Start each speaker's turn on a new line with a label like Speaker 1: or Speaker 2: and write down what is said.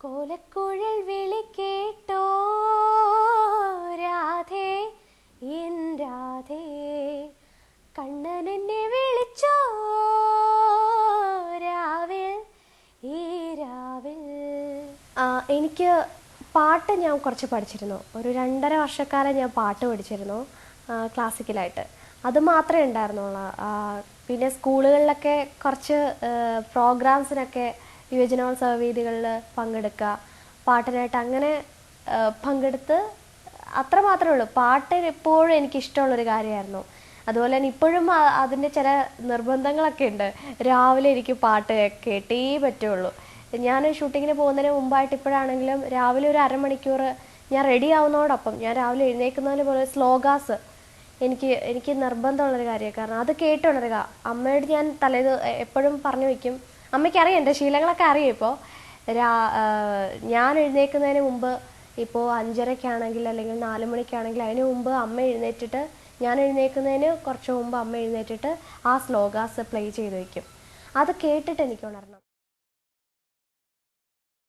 Speaker 1: കോലക്കുഴൽ വിളി കേട്ടോ രാധേ എൻ രാധേ, കണ്ണൻ എന്നെ വിളിച്ചോ രാവിൽ ഈ രാവിൽ. എനിക്ക് പാട്ട് ഞാൻ കുറച്ച് പഠിച്ചിരുന്നു. ഒരു 2.5 വർഷക്കാലം ഞാൻ പാട്ട് പഠിച്ചിരുന്നു ക്ലാസിക്കലായിട്ട്. അത് മാത്രമേ ഉണ്ടായിരുന്നുള്ളൂ. പിന്നെ സ്കൂളുകളിലൊക്കെ കുറച്ച് പ്രോഗ്രാംസിനൊക്കെ യുവജനോത്സവ വേദികളിൽ പങ്കെടുക്കുക, പാട്ടിനായിട്ട് അങ്ങനെ പങ്കെടുത്ത് അത്ര മാത്രമേ ഉള്ളൂ. പാട്ട് എപ്പോഴും എനിക്കിഷ്ടമുള്ളൊരു കാര്യമായിരുന്നു. അതുപോലെ തന്നെ ഇപ്പോഴും അതിൻ്റെ ചില നിർബന്ധങ്ങളൊക്കെ ഉണ്ട്. രാവിലെ എനിക്ക് പാട്ട് കേട്ടേ പറ്റുള്ളൂ. ഞാൻ ഷൂട്ടിങ്ങിന് പോകുന്നതിന് മുമ്പായിട്ട് ഇപ്പോഴാണെങ്കിലും രാവിലെ ഒരു അരമണിക്കൂർ ഞാൻ റെഡി ആവുന്നതോടൊപ്പം ഞാൻ രാവിലെ എഴുന്നേൽക്കുന്നതിന് പോലെ സ്ലോഗാസ് എനിക്ക് നിർബന്ധമുള്ളൊരു കാര്യമാണ്. കാരണം അത് കേട്ടുണരുക. അമ്മയോട് ഞാൻ എപ്പോഴും പറഞ്ഞു വയ്ക്കും. അമ്മയ്ക്കറിയാം, എൻ്റെ ശീലങ്ങളൊക്കെ അറിയാം. ഇപ്പോൾ ഞാൻ എഴുന്നേൽക്കുന്നതിന് മുമ്പ്, ഇപ്പോൾ 5:30-ക്കാണെങ്കിൽ അല്ലെങ്കിൽ 4 മണിക്കാണെങ്കിൽ അതിന് മുമ്പ് അമ്മ എഴുന്നേറ്റിട്ട്, ഞാൻ എഴുന്നേൽക്കുന്നതിന് കുറച്ച് മുമ്പ് അമ്മ എഴുന്നേറ്റിട്ട് ആ സ്ലോഗാസ് പ്ലേ ചെയ്ത് വയ്ക്കും. അത് കേട്ടിട്ട് എനിക്ക് ഉണരണം.